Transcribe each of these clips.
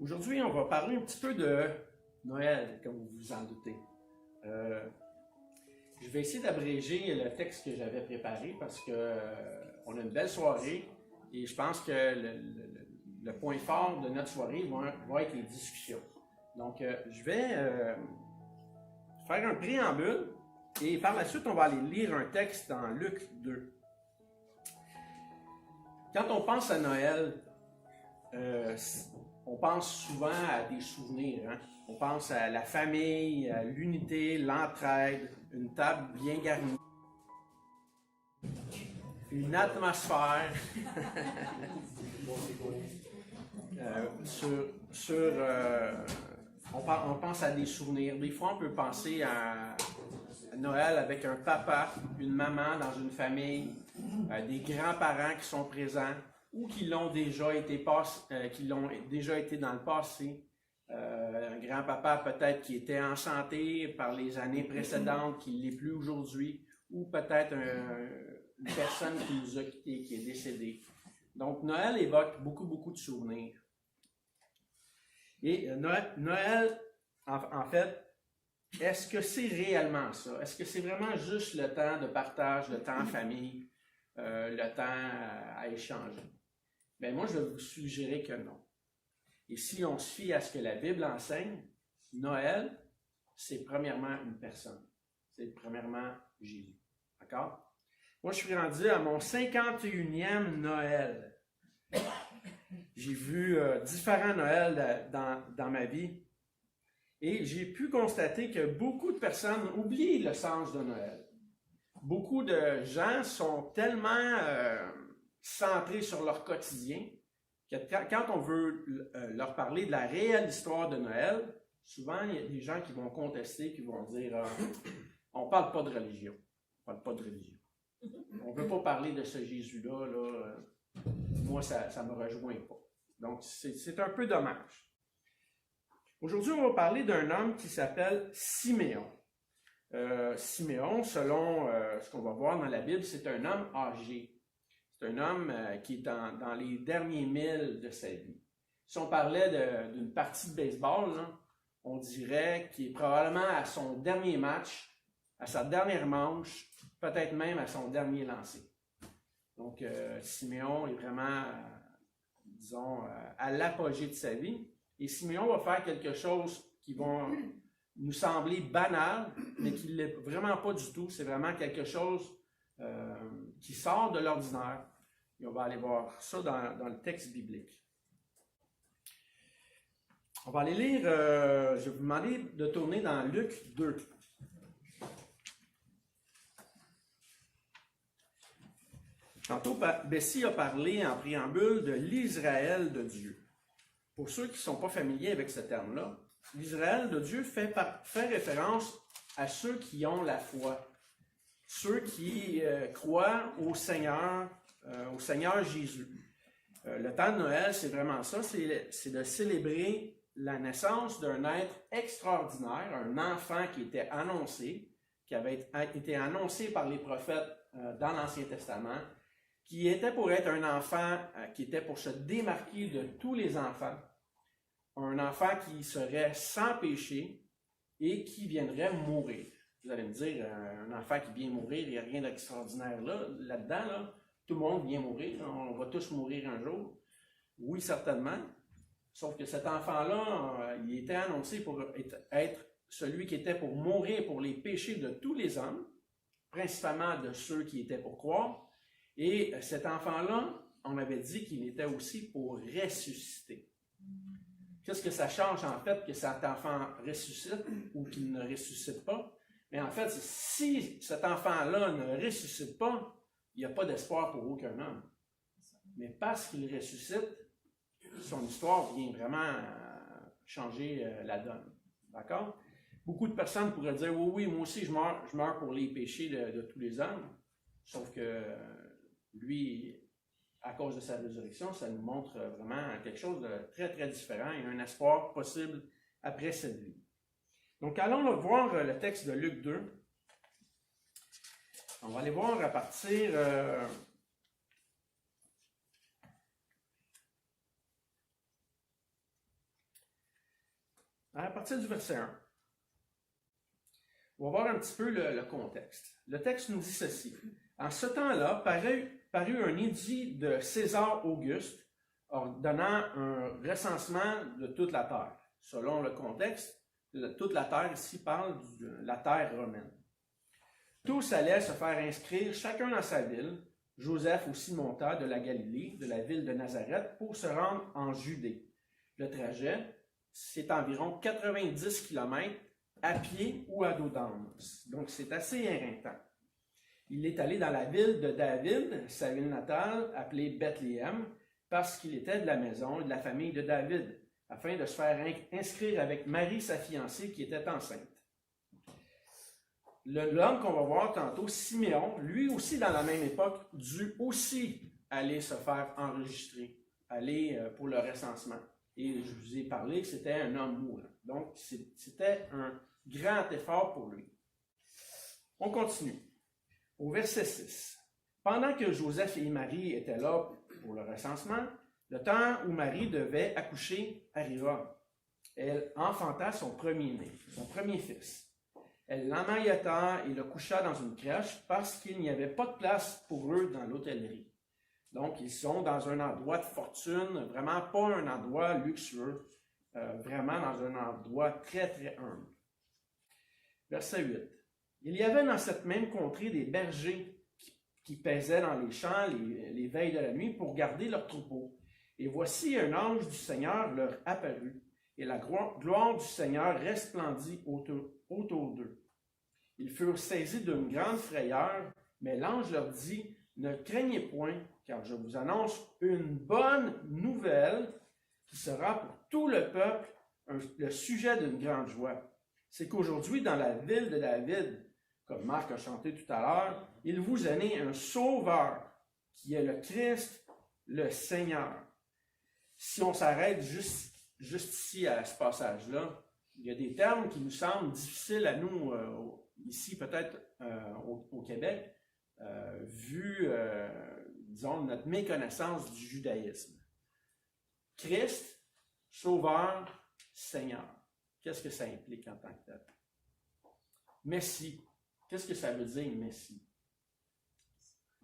Aujourd'hui, on va parler un petit peu de Noël, comme vous vous en doutez. Je vais essayer d'abréger le texte que j'avais préparé parce que on a une belle soirée et je pense que le point fort de notre soirée va être les discussions. Donc, je vais faire un préambule et par la suite, on va aller lire un texte dans Luc 2. Quand on pense à Noël, on pense souvent à des souvenirs. Hein? On pense à la famille, à l'unité, l'entraide, une table bien garnie, une atmosphère. On pense à des souvenirs. Des fois, on peut penser à Noël avec un papa, une maman dans une famille, des grands-parents qui sont présents ou qui l'ont déjà été dans le passé. Un grand-papa peut-être qui était en santé par les années précédentes, qui ne l'est plus aujourd'hui, ou peut-être une personne qui nous a quittés, qui est décédée. Donc Noël évoque beaucoup de souvenirs. Et Noël, en fait, est-ce que c'est réellement ça? Est-ce que c'est vraiment juste le temps de partage, le temps en famille, le temps à échanger? Bien, moi, je vais vous suggérer que non. Et si on se fie à ce que la Bible enseigne, Noël, c'est premièrement une personne. C'est premièrement Jésus. D'accord? Moi, je suis rendu à mon 51e Noël. J'ai vu différents Noëls dans ma vie. Et j'ai pu constater que beaucoup de personnes oublient le sens de Noël. Beaucoup de gens sont tellement centrés sur leur quotidien que quand on veut leur parler de la réelle histoire de Noël, souvent il y a des gens qui vont contester, qui vont dire on ne parle pas de religion. On ne parle pas de religion. On ne veut pas parler de ce Jésus-là. Moi, ça ne me rejoint pas. Donc, c'est un peu dommage. Aujourd'hui, on va parler d'un homme qui s'appelle Siméon. Siméon, selon ce qu'on va voir dans la Bible, c'est un homme âgé. C'est un homme qui est dans les derniers milles de sa vie. Si on parlait d'une partie de baseball, là, on dirait qu'il est probablement à son dernier match, à sa dernière manche, peut-être même à son dernier lancer. Donc, Siméon est vraiment, disons, à l'apogée de sa vie. Et Siméon va faire quelque chose qui va nous sembler banal, mais qui ne l'est vraiment pas du tout. C'est vraiment quelque chose qui sort de l'ordinaire. Et on va aller voir ça dans le texte biblique. On va aller lire, je vais vous demander de tourner dans Luc 2. Tantôt, Bessie a parlé en préambule de l'Israël de Dieu. Pour ceux qui ne sont pas familiers avec ce terme-là, l'Israël de Dieu fait référence à ceux qui ont la foi, ceux qui croient au Seigneur Jésus. Le temps de Noël, c'est vraiment ça, c'est de célébrer la naissance d'un être extraordinaire, un enfant qui était annoncé, qui avait été annoncé par les prophètes dans l'Ancien Testament, qui était pour être un enfant qui était pour se démarquer de tous les enfants, un enfant qui serait sans péché et qui viendrait mourir. Vous allez me dire, un enfant qui vient mourir, il n'y a rien d'extraordinaire là-dedans, là. Tout le monde vient mourir, on va tous mourir un jour. Oui, certainement. Sauf que cet enfant-là, il était annoncé pour être celui qui était pour mourir pour les péchés de tous les hommes, principalement de ceux qui étaient pour croire. Et cet enfant-là, on avait dit qu'il était aussi pour ressusciter. Qu'est-ce que ça change en fait que cet enfant ressuscite ou qu'il ne ressuscite pas? Mais en fait, si cet enfant-là ne ressuscite pas, il n'y a pas d'espoir pour aucun homme. Mais parce qu'il ressuscite, son histoire vient vraiment changer la donne. D'accord? Beaucoup de personnes pourraient dire, oui, moi aussi je meurs pour les péchés de tous les hommes. Sauf que lui, à cause de sa résurrection, ça nous montre vraiment quelque chose de très différent et un espoir possible après cette vie. Donc, allons voir le texte de Luc 2. On va aller voir à partir À partir du verset 1. On va voir un petit peu le contexte. Le texte nous dit ceci. En ce temps-là, parut un édit de César Auguste ordonnant un recensement de toute la terre. Selon le contexte, toute la terre ici parle de la terre romaine. Tous allaient se faire inscrire, chacun dans sa ville. Joseph aussi monta de la Galilée, de la ville de Nazareth, pour se rendre en Judée. Le trajet, c'est environ 90 km à pied ou à dos d'âne. Donc, c'est assez éreintant. Il est allé dans la ville de David, sa ville natale, appelée Bethléem, parce qu'il était de la maison et de la famille de David, afin de se faire inscrire avec Marie, sa fiancée, qui était enceinte. L'homme qu'on va voir tantôt, Siméon, lui aussi dans la même époque, dut aussi aller se faire enregistrer, aller pour le recensement. Et je vous ai parlé que c'était un homme mourant. Donc, c'était un grand effort pour lui. On continue. Au verset 6. Pendant que Joseph et Marie étaient là pour le recensement, le temps où Marie devait accoucher arriva. Elle enfanta son premier-né, son premier fils. Elle l'emmaillota et le coucha dans une crèche parce qu'il n'y avait pas de place pour eux dans l'hôtellerie. Donc, ils sont dans un endroit de fortune, vraiment pas un endroit luxueux, vraiment dans un endroit très, très humble. Verset 8. Il y avait dans cette même contrée des bergers qui paisaient dans les champs les veilles de la nuit pour garder leurs troupeaux. Et voici un ange du Seigneur leur apparut, et la gloire du Seigneur resplendit autour d'eux. Ils furent saisis d'une grande frayeur, mais l'ange leur dit, « Ne craignez point, car je vous annonce une bonne nouvelle qui sera pour tout le peuple le sujet d'une grande joie. C'est qu'aujourd'hui, dans la ville de David, comme Marc a chanté tout à l'heure, il vous est né un sauveur, qui est le Christ, le Seigneur. » Si on s'arrête juste ici à ce passage-là, il y a des termes qui nous semblent difficiles à nous, ici peut-être au Québec, vu, disons, notre méconnaissance du judaïsme. Christ, Sauveur, Seigneur. Qu'est-ce que ça implique en tant que tel? Messie. Qu'est-ce que ça veut dire, Messie?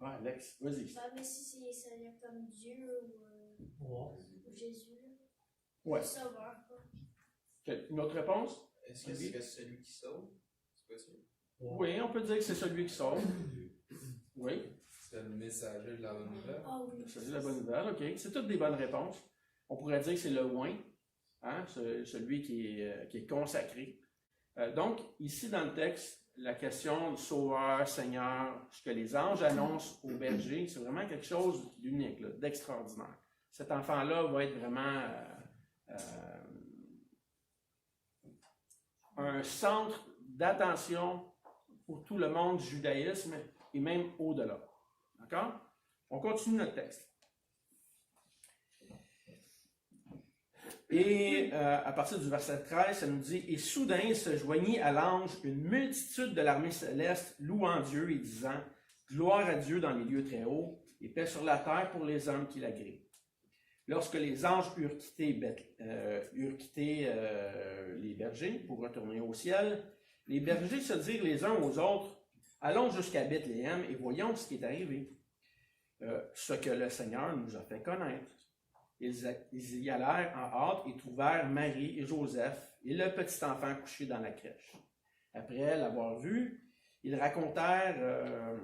Ouais, Alex, vas-y. Messie, c'est Seigneur comme Dieu ou Jésus. Ouais. Sauveur. Une autre réponse? Est-ce que c'est celui qui sauve? C'est possible? Oui, on peut dire que c'est celui qui sauve. Oui. C'est le messager de la bonne nouvelle. Ah oui. C'est la bonne nouvelle, OK. C'est toutes des bonnes réponses. On pourrait dire que c'est le oint, hein, celui qui est consacré. Donc, ici dans le texte, la question du Sauveur, Seigneur, ce que les anges annoncent aux bergers, c'est vraiment quelque chose d'unique, d'extraordinaire. Cet enfant-là va être vraiment un centre d'attention pour tout le monde du judaïsme et même au-delà. D'accord? On continue notre texte. Et à partir du verset 13, ça nous dit « Et soudain il se joignit à l'ange une multitude de l'armée céleste, louant Dieu et disant « Gloire à Dieu dans les lieux très hauts, et paix sur la terre pour les hommes qui l'agréent. » Lorsque les anges eurent quitté les bergers pour retourner au ciel, les bergers se dirent les uns aux autres « Allons jusqu'à Bethléem et voyons ce qui est arrivé, ce que le Seigneur nous a fait connaître. » Ils y allèrent en hâte et trouvèrent Marie et Joseph et le petit enfant couché dans la crèche. Après l'avoir vu, ils racontèrent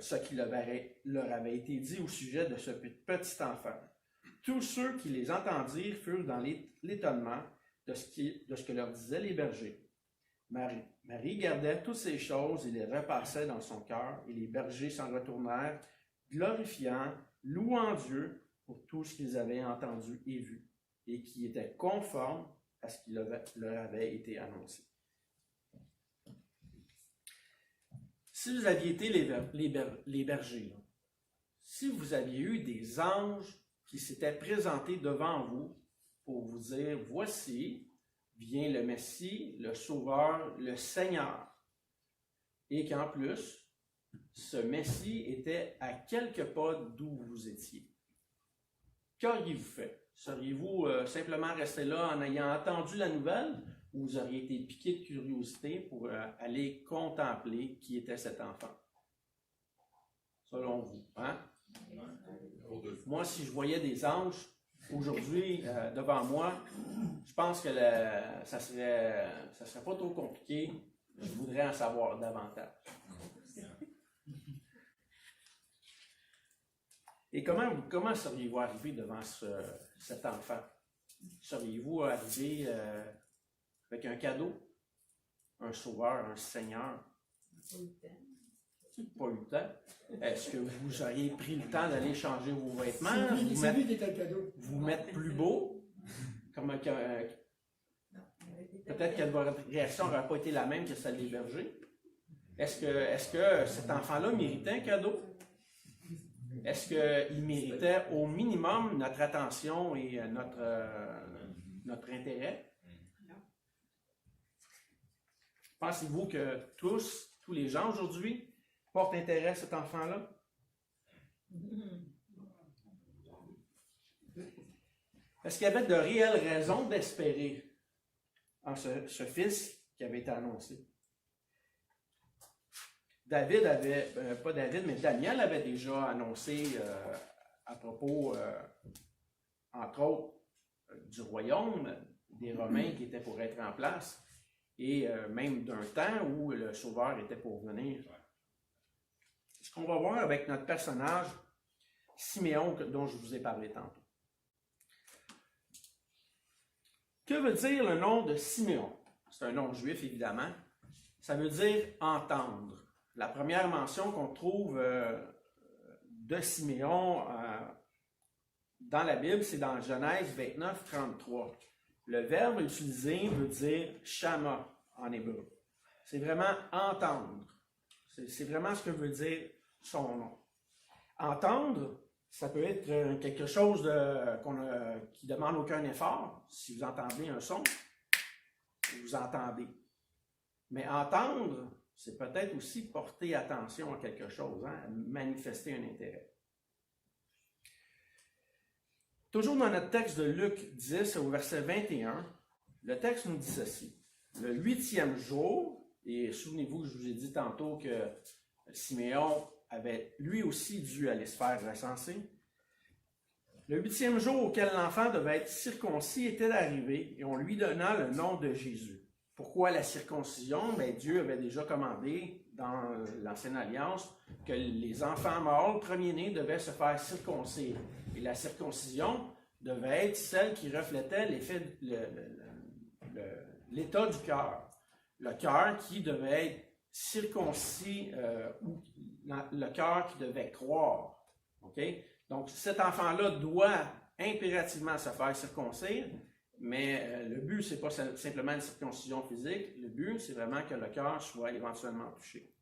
ce qui leur avait été dit au sujet de ce petit enfant. Tous ceux qui les entendirent furent dans l'étonnement de ce que leur disaient les bergers. Marie gardait toutes ces choses et les repassait dans son cœur, et les bergers s'en retournèrent, glorifiant, louant Dieu pour tout ce qu'ils avaient entendu et vu, et qui était conforme à ce qui leur avait été annoncé. Si vous aviez été les bergers, là, si vous aviez eu des anges qui s'étaient présentés devant vous pour vous dire « Voici, vient le Messie, le Sauveur, le Seigneur », et qu'en plus, ce Messie était à quelques pas d'où vous étiez. Qu'auriez-vous fait? Seriez-vous simplement resté là en ayant entendu la nouvelle ou vous auriez été piqué de curiosité pour aller contempler qui était cet enfant? Selon vous, hein? Moi, si je voyais des anges aujourd'hui devant moi, je pense que ça serait pas trop compliqué. Je voudrais en savoir davantage. Et comment seriez-vous arrivé devant cet enfant? Seriez-vous arrivé avec un cadeau, un sauveur, un seigneur? Pas eu le temps. Est-ce que vous auriez pris le temps d'aller changer vos vêtements? C'est lui qui était le cadeau. Vous mettre plus beau? Peut-être que votre réaction n'aurait pas été la même que celle des bergers. Est-ce que cet enfant-là méritait un cadeau? Est-ce qu'il méritait au minimum notre attention et notre intérêt? Pensez-vous que tous les gens aujourd'hui portent intérêt à cet enfant-là? Est-ce qu'il y avait de réelles raisons d'espérer en ce fils qui avait été annoncé? Daniel avait déjà annoncé à propos, entre autres, du royaume des Romains qui était pour être en place et même d'un temps où le Sauveur était pour venir. Ce qu'on va voir avec notre personnage, Siméon, dont je vous ai parlé tantôt. Que veut dire le nom de Siméon? C'est un nom juif, évidemment. Ça veut dire entendre. La première mention qu'on trouve de Siméon dans la Bible, c'est dans Genèse 29, 33. Le verbe utilisé veut dire shama en hébreu. C'est vraiment entendre. C'est vraiment ce que veut dire son nom. Entendre, ça peut être quelque chose qui ne demande aucun effort. Si vous entendez un son, vous entendez. Mais entendre, c'est peut-être aussi porter attention à quelque chose, hein, manifester un intérêt. Toujours dans notre texte de Luc 10, au verset 21, le texte nous dit ceci. Le 8e jour, et souvenez-vous, je vous ai dit tantôt que Siméon avait lui aussi dû aller se faire recenser. Le 8e jour auquel l'enfant devait être circoncis était arrivé et on lui donna le nom de Jésus. Pourquoi la circoncision? Bien, Dieu avait déjà commandé dans l'Ancienne Alliance que les enfants morts, premiers-nés, devaient se faire circoncire. Et la circoncision devait être celle qui reflétait l'état du cœur. Le cœur qui devait être circoncis, ou le cœur qui devait croire. Okay? Donc, cet enfant-là doit impérativement se faire circoncire, mais le but, ce n'est pas simplement une circoncision physique. Le but, c'est vraiment que le cœur soit éventuellement touché.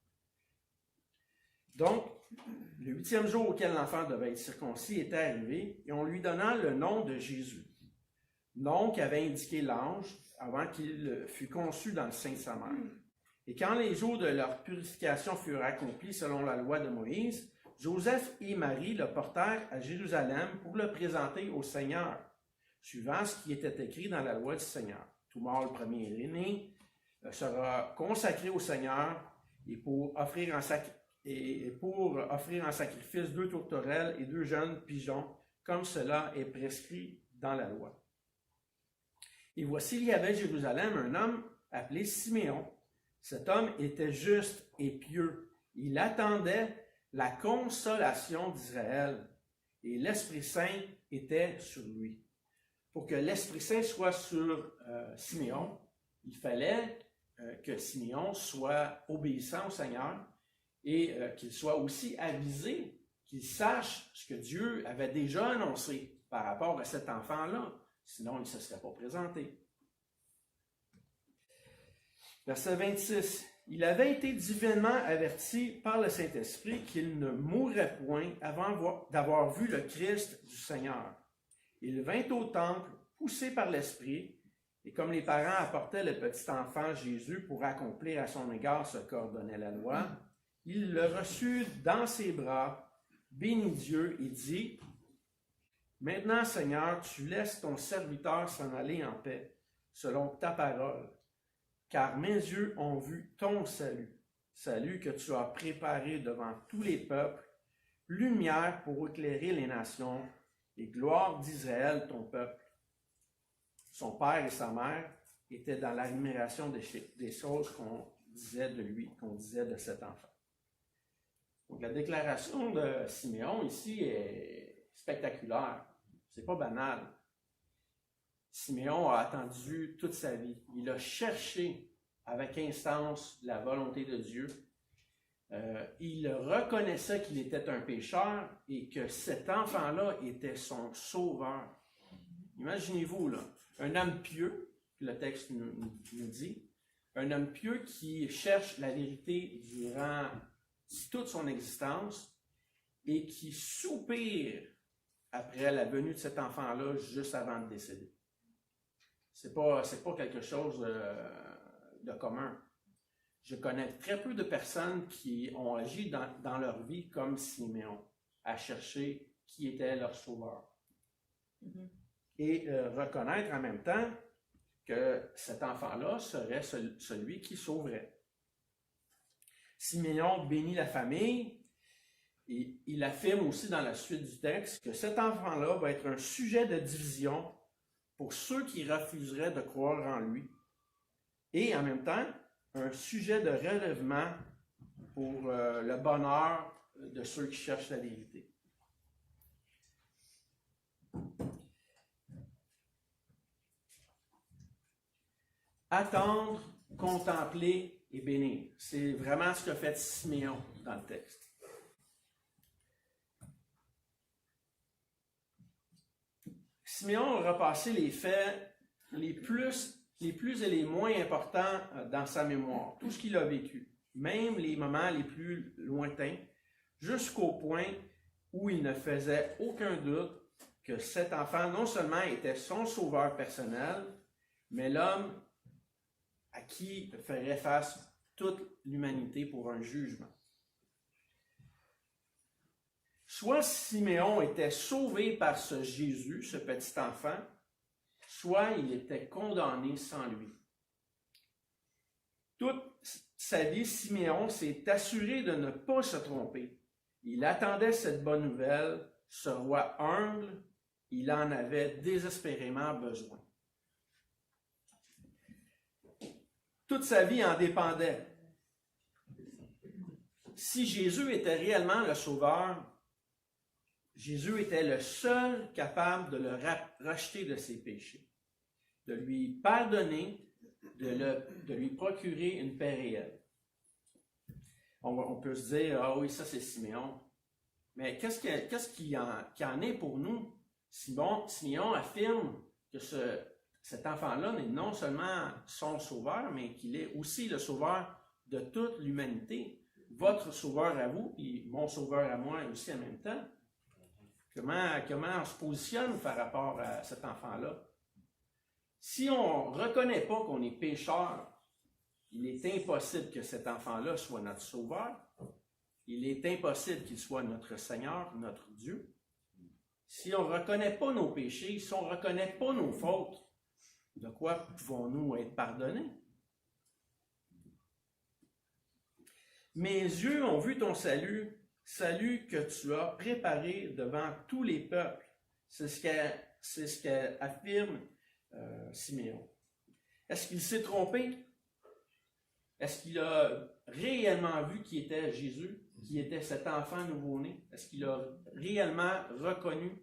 Donc, le 8e jour auquel l'enfant devait être circoncis était arrivé et on lui donna le nom de Jésus. Nom qu'avait indiqué l'ange avant qu'il fût conçu dans le sein de sa mère. Et quand les jours de leur purification furent accomplis selon la loi de Moïse, Joseph et Marie le portèrent à Jérusalem pour le présenter au Seigneur, suivant ce qui était écrit dans la loi du Seigneur. Tout mâle premier-né sera consacré au Seigneur et pour offrir en sacrifice 2 tourterelles et 2 jeunes pigeons, comme cela est prescrit dans la loi. Et voici, il y avait à Jérusalem un homme appelé Siméon. Cet homme était juste et pieux. Il attendait la consolation d'Israël et l'Esprit Saint était sur lui. Pour que l'Esprit Saint soit sur Siméon, il fallait que Siméon soit obéissant au Seigneur et qu'il soit aussi avisé, qu'il sache ce que Dieu avait déjà annoncé par rapport à cet enfant-là. Sinon, il ne se serait pas présenté. Verset 26. Il avait été divinement averti par le Saint-Esprit qu'il ne mourrait point avant d'avoir vu le Christ du Seigneur. Il vint au temple, poussé par l'Esprit, et comme les parents apportaient le petit enfant Jésus pour accomplir à son égard ce qu'ordonnait la loi, il le reçut dans ses bras, bénit Dieu et dit, Maintenant, Seigneur, tu laisses ton serviteur s'en aller en paix, selon ta parole, car mes yeux ont vu ton salut, salut que tu as préparé devant tous les peuples, lumière pour éclairer les nations, et gloire d'Israël, ton peuple. Son père et sa mère étaient dans l'admiration des choses qu'on disait de lui, qu'on disait de cet enfant. Donc, la déclaration de Siméon ici est spectaculaire. C'est pas banal. Siméon a attendu toute sa vie. Il a cherché avec instance la volonté de Dieu. Il reconnaissait qu'il était un pécheur et que cet enfant-là était son sauveur. Imaginez-vous, là, un homme pieux, le texte nous dit, un homme pieux qui cherche la vérité durant toute son existence et qui soupire après la venue de cet enfant-là juste avant de décéder. C'est pas quelque chose de commun. Je connais très peu de personnes qui ont agi dans leur vie comme Siméon, à chercher qui était leur sauveur. Et reconnaître en même temps que cet enfant-là serait celui qui sauverait. Siméon bénit la famille et il affirme aussi dans la suite du texte que cet enfant-là va être un sujet de division pour ceux qui refuseraient de croire en lui et en même temps un sujet de relèvement pour le bonheur de ceux qui cherchent la vérité. Attendre, contempler et bénir. C'est vraiment ce qu'a fait Siméon dans le texte. Siméon a repassé les faits les plus et les moins importants dans sa mémoire, tout ce qu'il a vécu, même les moments les plus lointains, jusqu'au point où il ne faisait aucun doute que cet enfant non seulement était son sauveur personnel, mais l'homme à qui ferait face toute l'humanité pour un jugement. Soit Siméon était sauvé par ce Jésus, ce petit enfant, soit il était condamné sans lui. Toute sa vie, Siméon s'est assuré de ne pas se tromper. Il attendait cette bonne nouvelle, ce roi humble, il en avait désespérément besoin. Toute sa vie en dépendait. Si Jésus était réellement le Sauveur, Jésus était le seul capable de le racheter de ses péchés, de lui pardonner, de lui procurer une paix réelle. On peut se dire, ah oui, ça c'est Siméon. Mais qu'est-ce qui en est pour nous? Siméon affirme que cet enfant-là n'est non seulement son sauveur, mais qu'il est aussi le sauveur de toute l'humanité. Votre sauveur à vous, et mon sauveur à moi aussi en même temps. Comment on se positionne par rapport à cet enfant-là? Si on ne reconnaît pas qu'on est pécheur, il est impossible que cet enfant-là soit notre sauveur. Il est impossible qu'il soit notre Seigneur, notre Dieu. Si on ne reconnaît pas nos péchés, si on ne reconnaît pas nos fautes, de quoi pouvons-nous être pardonnés? Mes yeux ont vu ton salut, salut que tu as préparé devant tous les peuples. C'est ce qu'affirme Siméon. Est-ce qu'il s'est trompé? Est-ce qu'il a réellement vu qui était Jésus, qui était cet enfant nouveau-né? Est-ce qu'il a réellement reconnu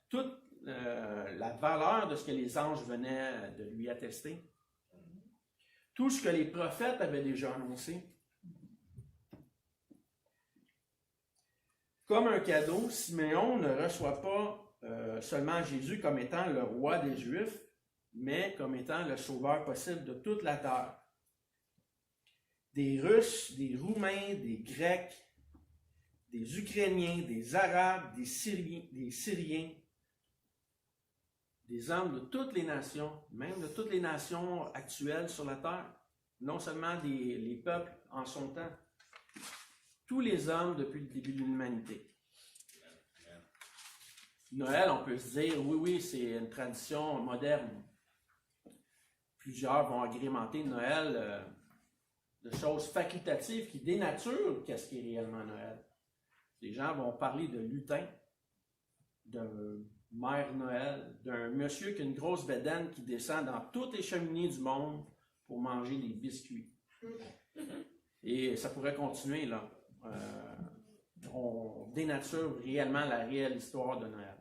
toute la valeur de ce que les anges venaient de lui attester? Tout ce que les prophètes avaient déjà annoncé. Comme un cadeau, Siméon ne reçoit pas seulement Jésus comme étant le roi des Juifs, mais comme étant le sauveur possible de toute la terre. Des Russes, des Roumains, des Grecs, des Ukrainiens, des Arabes, des Syriens, des hommes de toutes les nations, même de toutes les nations actuelles sur la terre, non seulement les peuples en son temps, tous les hommes depuis le début de l'humanité. Noël, on peut se dire, oui, c'est une tradition moderne. Plusieurs vont agrémenter Noël de choses facultatives qui dénaturent qu'est-ce qui est réellement Noël. Les gens vont parler de lutin, d'un Mère Noël, d'un monsieur qui a une grosse bédaine qui descend dans toutes les cheminées du monde pour manger des biscuits. Et ça pourrait continuer, là. On dénature réellement la réelle histoire de Noël.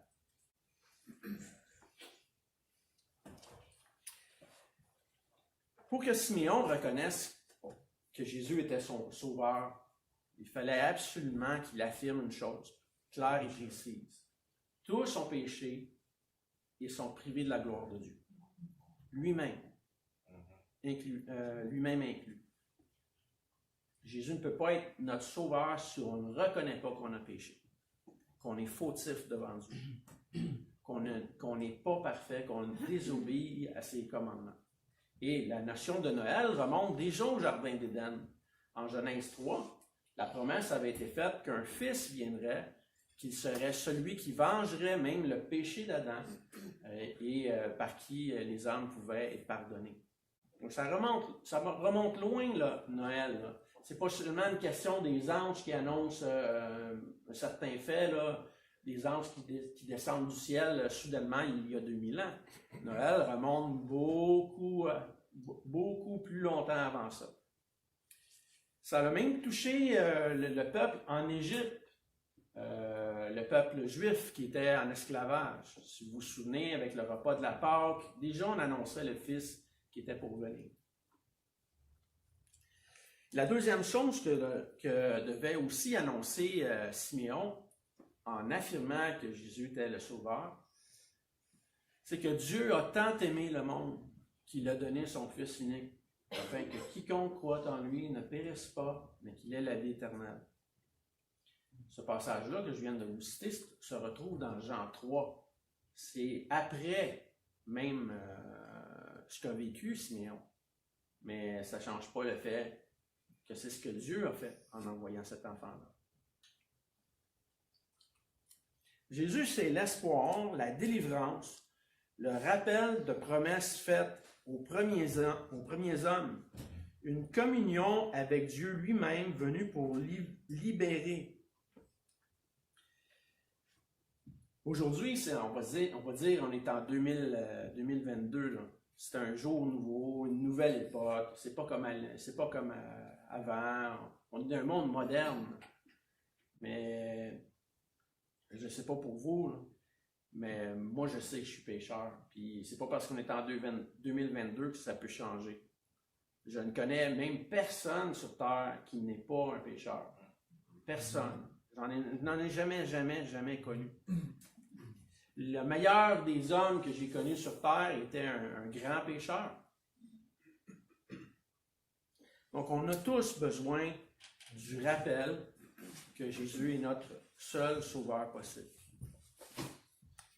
Pour que Siméon reconnaisse que Jésus était son sauveur, il fallait absolument qu'il affirme une chose claire et précise. Tous ont péché et sont privés de la gloire de Dieu. Lui-même inclus. Jésus ne peut pas être notre sauveur si on ne reconnaît pas qu'on a péché, qu'on est fautif devant Dieu, qu'on n'est pas parfait, qu'on désobéit à ses commandements. Et la notion de Noël remonte déjà au Jardin d'Éden. En Genèse 3, la promesse avait été faite qu'un fils viendrait, qu'il serait celui qui vengerait même le péché d'Adam et par qui les hommes pouvaient être pardonnés. Donc ça remonte loin, là, Noël. Là. C'est pas seulement une question des anges qui annoncent un certain fait, là, des anges qui descendent du ciel soudainement il y a 2000 ans. Noël remonte beaucoup plus longtemps avant ça. Ça a même touché le peuple en Égypte, le peuple juif qui était en esclavage. Si vous vous souvenez, avec le repas de la Pâque, déjà on annonçait le Fils qui était pour venir. La deuxième chose que devait aussi annoncer Siméon, en affirmant que Jésus était le Sauveur, c'est que Dieu a tant aimé le monde qu'il a donné son Fils unique, afin que quiconque croit en lui ne périsse pas, mais qu'il ait la vie éternelle. Ce passage-là que je viens de vous citer se retrouve dans Jean 3. C'est après même ce qu'a vécu Siméon. Mais ça ne change pas le fait que c'est ce que Dieu a fait en envoyant cet enfant-là. Jésus, c'est l'espoir, la délivrance, le rappel de promesses faites aux premiers hommes, une communion avec Dieu lui-même venu pour libérer. Aujourd'hui, on va dire on est en 2022. Là. C'est un jour nouveau, une nouvelle époque. C'est pas comme avant. On est dans un monde moderne. Mais je ne sais pas pour vous, là, mais moi je sais que je suis pécheur. Puis c'est pas parce qu'on est en 2022 que ça peut changer. Je ne connais même personne sur terre qui n'est pas un pécheur. Personne. Je n'en ai jamais connu. Le meilleur des hommes que j'ai connus sur terre était un grand pécheur. Donc on a tous besoin du rappel que Jésus est notre seul sauveur possible.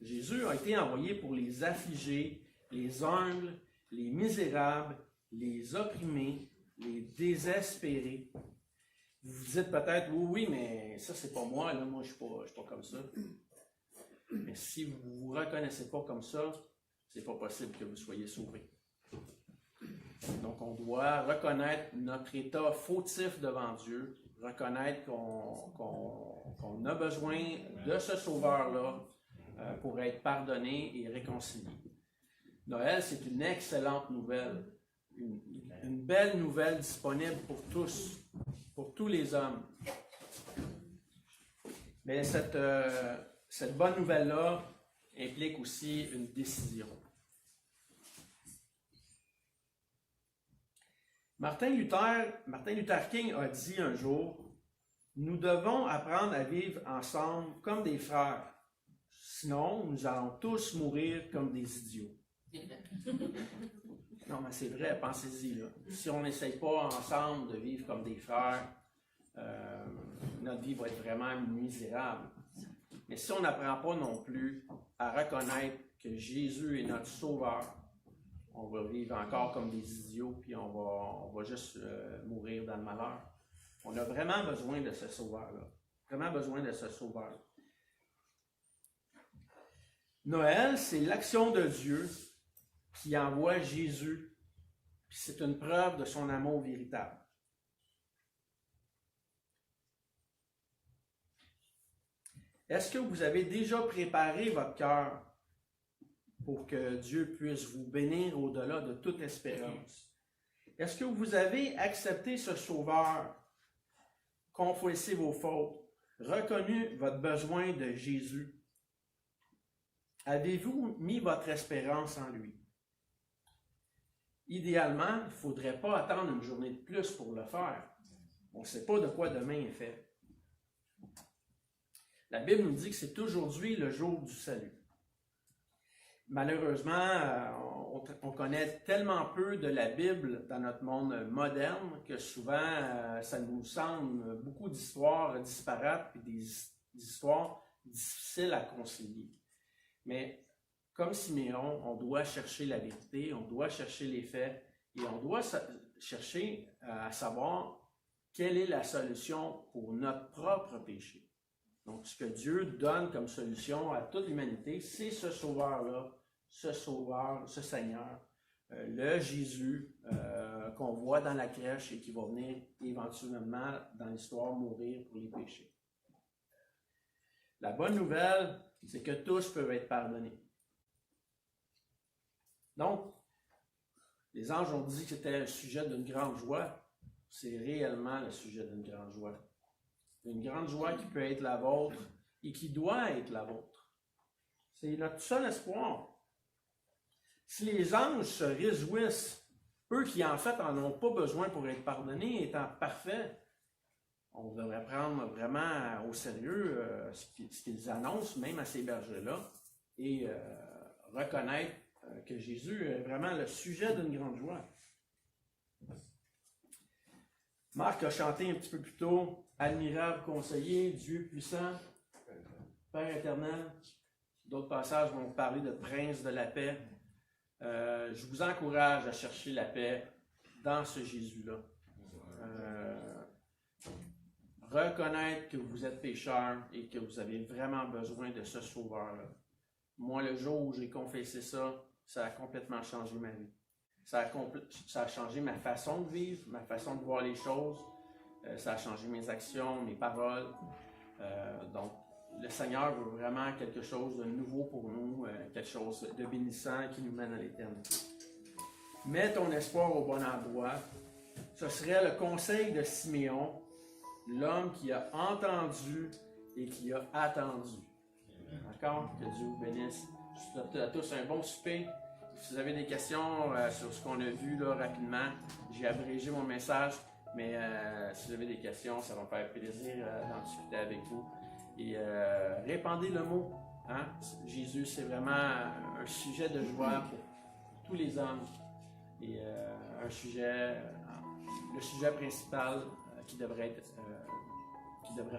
Jésus a été envoyé pour les affligés, les humbles, les misérables, les opprimés, les désespérés. Vous vous dites peut-être, oui, mais ça c'est pas moi, là, moi je suis pas comme ça. Mais si vous ne vous reconnaissez pas comme ça, c'est pas possible que vous soyez sauvés. Donc on doit reconnaître notre état fautif devant Dieu, reconnaître qu'on a besoin de ce sauveur-là pour être pardonné et réconcilié. Noël, c'est une excellente nouvelle, une belle nouvelle disponible pour tous les hommes. Mais cette bonne nouvelle-là implique aussi une décision. Martin Luther King a dit un jour, « Nous devons apprendre à vivre ensemble comme des frères. Sinon, nous allons tous mourir comme des idiots. » Non, mais c'est vrai, pensez-y. Là. Si on n'essaye pas ensemble de vivre comme des frères, notre vie va être vraiment misérable. Mais si on n'apprend pas non plus à reconnaître que Jésus est notre sauveur, on va vivre encore comme des idiots, puis on va juste mourir dans le malheur. On a vraiment besoin de ce sauveur-là. Vraiment besoin de ce sauveur. Noël, c'est l'action de Dieu qui envoie Jésus, puis c'est une preuve de son amour véritable. Est-ce que vous avez déjà préparé votre cœur pour que Dieu puisse vous bénir au-delà de toute espérance? Est-ce que vous avez accepté ce Sauveur, confessé vos fautes, reconnu votre besoin de Jésus? Avez-vous mis votre espérance en lui? Idéalement, il ne faudrait pas attendre une journée de plus pour le faire. On ne sait pas de quoi demain est fait. La Bible nous dit que c'est aujourd'hui le jour du salut. Malheureusement, on connaît tellement peu de la Bible dans notre monde moderne que souvent, ça nous semble beaucoup d'histoires disparates et des histoires difficiles à concilier. Mais comme Siméon, on doit chercher la vérité, on doit chercher les faits et on doit chercher à savoir quelle est la solution pour notre propre péché. Donc, ce que Dieu donne comme solution à toute l'humanité, c'est ce Sauveur-là, ce Sauveur, ce Seigneur, le Jésus qu'on voit dans la crèche et qui va venir éventuellement dans l'histoire mourir pour les péchés. La bonne nouvelle, c'est que tous peuvent être pardonnés. Donc, les anges ont dit que c'était le sujet d'une grande joie. C'est réellement le sujet d'une grande joie. Une grande joie qui peut être la vôtre et qui doit être la vôtre. C'est notre seul espoir. Si les anges se réjouissent, eux qui en fait en ont pas besoin pour être pardonnés, étant parfaits, on devrait prendre vraiment au sérieux ce qu'ils annoncent, même à ces bergers-là, et reconnaître que Jésus est vraiment le sujet d'une grande joie. Marc a chanté un petit peu plus tôt, « Admirable conseiller, Dieu puissant, Père éternel ». D'autres passages vont parler de prince de la paix. Je vous encourage à chercher la paix dans ce Jésus-là. Reconnaître que vous êtes pécheur et que vous avez vraiment besoin de ce Sauveur-là. Moi, le jour où j'ai confessé ça, ça a complètement changé ma vie. Ça a changé ma façon de vivre, ma façon de voir les choses. Ça a changé mes actions, mes paroles. Donc, le Seigneur veut vraiment quelque chose de nouveau pour nous, quelque chose de bénissant qui nous mène à l'éternité. Mets ton espoir au bon endroit. Ce serait le conseil de Siméon, l'homme qui a entendu et qui a attendu. D'accord? Que Dieu vous bénisse. Je vous souhaite à tous un bon souper. Si vous avez des questions sur ce qu'on a vu là, rapidement, j'ai abrégé mon message, mais si vous avez des questions, ça va me faire plaisir d'en discuter avec vous. Et répandez le mot. Hein? Jésus, c'est vraiment un sujet de joie pour tous les hommes. Et le sujet principal qui devrait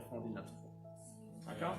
fonder notre foi. D'accord?